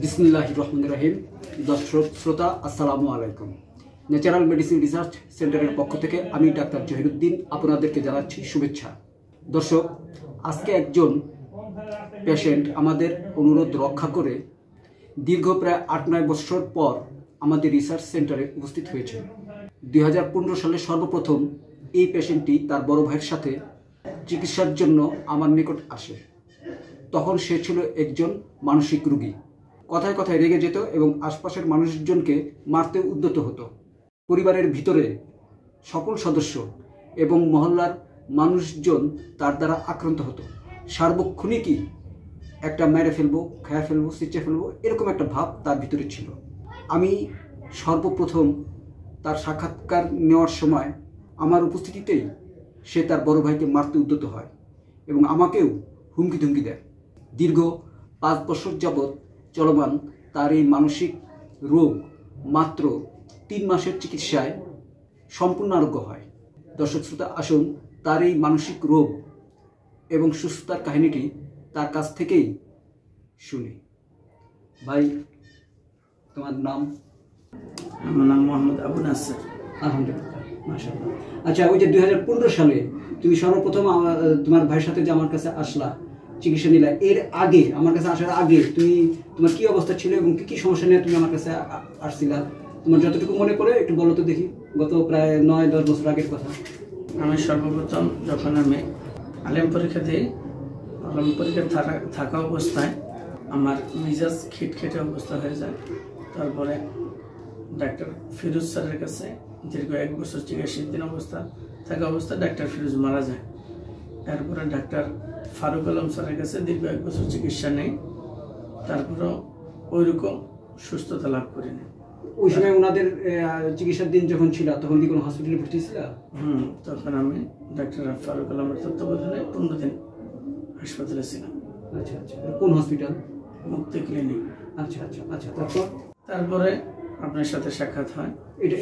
বিসমিল্লাহির রহমানির রহিম। দর্শক শ্রোতা, আসসালামু আলাইকুম। ন্যাচারাল মেডিসিন রিসার্চ সেন্টারের পক্ষ থেকে আমি ডাক্তার জহিরুদ্দিন আপনাদেরকে জানাচ্ছি শুভেচ্ছা। দর্শক, আজকে একজন পেশেন্ট আমাদের অনুরোধ রক্ষা করে দীর্ঘ প্রায় 8-9 বছর পর আমাদের রিসার্চ সেন্টারে উপস্থিত হয়েছে। 2015 সালে সর্বপ্রথম এই পেশেন্টটি তার বড় ভাইয়ের সাথে চিকিৎসার জন্য আমার নিকট আসে। তখন সে ছিল একজন মানসিক রোগী। কথায় কথায় রেগে যেত এবং আশপাশের মানুষজনকে মারতে উদ্যত হতো। পরিবারের ভিতরে সকল সদস্য এবং মহল্লার মানুষজন তার দ্বারা আক্রান্ত হতো। সার্বক্ষণিকই একটা মেরে ফেলবো, খেয়ে ফেলবো, সিঁচে ফেলবো, এরকম একটা ভাব তার ভিতরে ছিল। আমি সর্বপ্রথম তার সাক্ষাৎকার নেওয়ার সময় আমার উপস্থিতিতেই সে তার বড় ভাইকে মারতে উদ্যত হয় এবং আমাকেও হুমকি ধুমকি দেয়। দীর্ঘ 5 বছর যাবৎ চলমান তার এই মানসিক রোগ মাত্র 3 মাসের চিকিৎসায় সম্পূর্ণ আরোগ্য হয়। দর্শক শ্রোতা, আসুন তার এই মানসিক রোগ এবং সুস্থতার কাহিনীটি তার কাছ থেকেই শুনি। ভাই, তোমার নাম? আমার নাম মোহাম্মদ আবু নাসের। আলহামদুলিল্লাহ, মাশাআল্লাহ। আচ্ছা, ওই যে 2015 সালে তুমি সর্বপ্রথম তোমার ভাইয়ের সাথে যে আমার কাছে আসলা, চিকিৎসা নিলা, এর আগে আমার কাছে আসার আগে তোমার কি অবস্থা ছিল এবং কি কি সমস্যা নিয়ে তুমি আমার কাছে আসছিলা? তোমার যতটুকু মনে পড়ে একটু বলো তো দেখি, গত প্রায় 9-10 বছর আগের কথা। আমি সর্বপ্রথম যখন আমি আলেম পরীক্ষা দিই, আলেম পরীক্ষা থাকা অবস্থায় আমার মিজাজ খিটখিটে অবস্থা হয়ে যায়। তারপরে ডাক্তার ফিরোজ স্যারের কাছে দীর্ঘ 1 বছর চিকিৎসাধীন অবস্থা থাকা অবস্থায় ডাক্তার ফিরোজ মারা যায়। এরপরে ডাক্তার ফারুক আলম স্যারের কাছে দীর্ঘ 1 বছর চিকিৎসা নেই, তারপরেও ওইরকম সুস্থতা লাভ করিনি। ওই সময় ওনাদের চিকিৎসার দিন যখন ছিল তখন কি কোনো হসপিটালে ভর্তি ছিল? তখন আমি ডাক্তার ফারুক আলমের তত্ত্বাবধানে 15 দিন হাসপাতালে ছিলাম। আচ্ছা আচ্ছা, কোন হসপিটাল? মুক্তি ক্লিনিক। আচ্ছা আচ্ছা আচ্ছা। তারপরে আপনার সাথে সাক্ষাৎ হয়।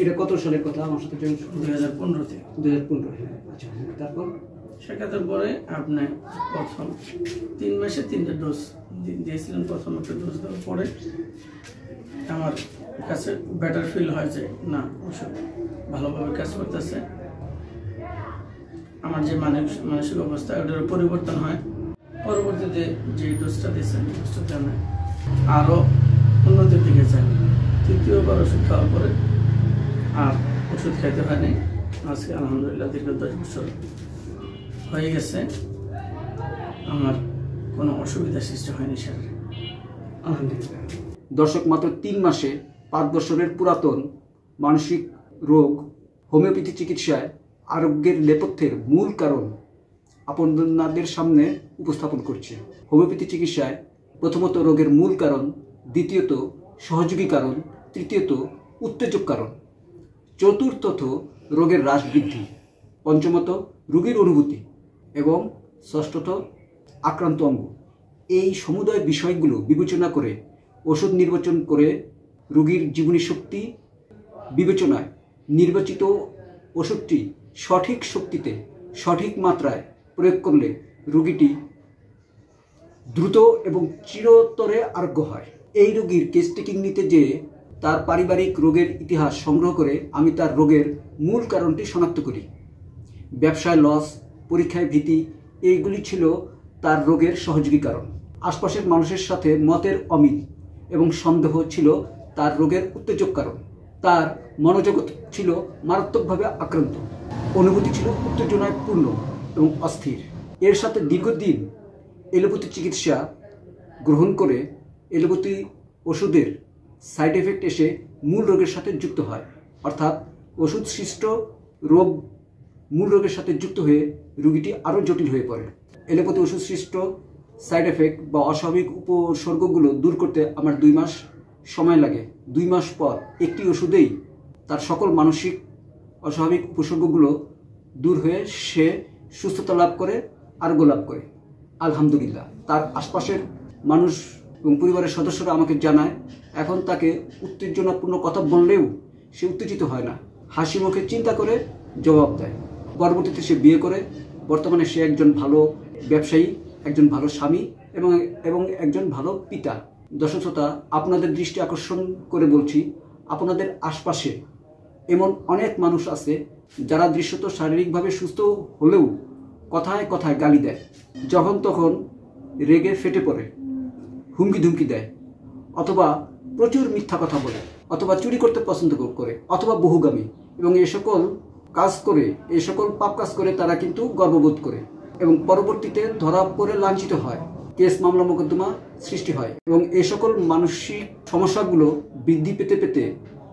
এটা কত সালের কথা? আমার সাথে 2015-তে। 2015, হ্যাঁ। আচ্ছা, তারপর সাক্ষাতের পরে আপনি প্রথম 3 মাসে 3টা ডোজ দিয়েছিলেন। প্রথম একটা ডোজ দেওয়ার পরে আমার কাছে বেটার ফিল হয় যে না, ওষুধ ভালোভাবে কাজ করতেছে। আমার যে মানসিক অবস্থা ওটার পরিবর্তন হয়। পরবর্তীতে যে ডোজটা দিয়েছেন, ডোজটাতে আমি আরও উন্নতির দিকে যাই। 3য়বার ওষুধ খাওয়ার পরে আর ওষুধ খাইতে হয়নি। আজকে আলহামদুলিল্লাহ দীর্ঘ 10 বছর হয়ে গেছে, আমার কোনো অসুবিধা সৃষ্টি হয়নি শরীরে, আলহামদুলিল্লাহ। দর্শক, মাত্র 3 মাসে 5 বছরের পুরাতন মানসিক রোগ হোমিওপ্যাথি চিকিৎসায় আরোগ্যের নেপথ্যের মূল কারণ আপনাদের সামনে উপস্থাপন করছে। হোমিওপ্যাথি চিকিৎসায় প্রথমত রোগের মূল কারণ, দ্বিতীয়ত সহযোগী কারণ, তৃতীয়ত উত্তেজক কারণ, চতুর্থত রোগের হ্রাস বৃদ্ধি, পঞ্চমত রোগীর অনুভূতি এবং ষষ্ঠত আক্রান্ত অঙ্গ। এই সমুদয় বিষয়গুলো বিবেচনা করে ওষুধ নির্বাচন করে রোগীর জীবনী শক্তি বিবেচনায় নির্বাচিত ওষুধটি সঠিক শক্তিতে সঠিক মাত্রায় প্রয়োগ করলে রোগীটি দ্রুত এবং চিরতরে আরোগ্য হয়। এই রোগীর কেস টেকিং নিতে যেয়ে তার পারিবারিক রোগের ইতিহাস সংগ্রহ করে আমি তার রোগের মূল কারণটি শনাক্ত করি। ব্যবসায় লস, পরীক্ষায় ভীতি, এইগুলি ছিল তার রোগের সহযোগী কারণ। আশপাশের মানুষের সাথে মতের অমিল এবং সন্দেহ ছিল তার রোগের উত্তেজক কারণ। তার মনোজগৎ ছিল মারাত্মকভাবে আক্রান্ত, অনুভূতি ছিল উত্তেজনায় পূর্ণ এবং অস্থির। এর সাথে দীর্ঘদিন এলোপ্যাথি চিকিৎসা গ্রহণ করে এলোপ্যাথি ওষুধের সাইড এফেক্ট এসে মূল রোগের সাথে যুক্ত হয়, অর্থাৎ ওষুধ সৃষ্ট রোগ মূল রোগের সাথে যুক্ত হয়ে রোগীটি আরও জটিল হয়ে পড়ে। এলোপ্যাথি ওষুধ সৃষ্ট সাইড এফেক্ট বা অস্বাভাবিক উপসর্গগুলো দূর করতে আমার 2 মাস সময় লাগে। 2 মাস পর একটি ওষুধেই তার সকল মানসিক অস্বাভাবিক উপসর্গগুলো দূর হয়ে সে সুস্থতা লাভ করে, আরোগ্য লাভ করে। আলহামদুলিল্লাহ। তার আশপাশের মানুষ এবং পরিবারের সদস্যরা আমাকে জানায় এখন তাকে উত্তেজনাপূর্ণ কথা বললেও সে উত্তেজিত হয় না, হাসি মুখে চিন্তা করে জবাব দেয়। পরবর্তীতে সে বিয়ে করে বর্তমানে সে একজন ভালো ব্যবসায়ী, একজন ভালো স্বামী এবং একজন ভালো পিতা। দর্শক শ্রোতা, আপনাদের দৃষ্টি আকর্ষণ করে বলছি, আপনাদের আশপাশে এমন অনেক মানুষ আছে যারা দৃশ্যত শারীরিকভাবে সুস্থ হলেও কথায় কথায় গালি দেয়, যখন তখন রেগে ফেটে পড়ে, হুমকি ধুমকি দেয়, অথবা প্রচুর মিথ্যা কথা বলে, অথবা চুরি করতে পছন্দ করে, অথবা বহুগামী, এবং এই সকল পাপ কাজ করে তারা কিন্তু গর্ববোধ করে এবং পরবর্তীতে ধরা পড়ে লাঞ্ছিত হয়, কেস মামলা মোকদ্দমা সৃষ্টি হয় এবং এই সকল মানসিক সমস্যাগুলো বৃদ্ধি পেতে পেতে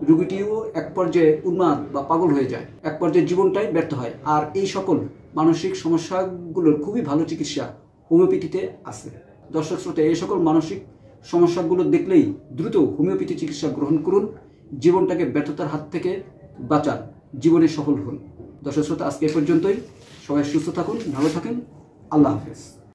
রোগীটিও এক পর্যায়ে উন্মাদ বা পাগল হয়ে যায়, এক পর্যায়ে জীবনটাই ব্যর্থ হয়। আর এই সকল মানসিক সমস্যাগুলোর খুবই ভালো চিকিৎসা হোমিওপ্যাথিতে আছে। দর্শক শ্রোতা, এই সকল মানসিক সমস্যাগুলো দেখলেই দ্রুত হোমিওপ্যাথি চিকিৎসা গ্রহণ করুন, জীবনটাকে ব্যর্থতার হাত থেকে বাঁচান, জীবনে সফল হন। দর্শক শ্রোতা, আজকে এ পর্যন্তই। সবাই সুস্থ থাকুন, ভালো থাকেন। আল্লাহ হাফেজ।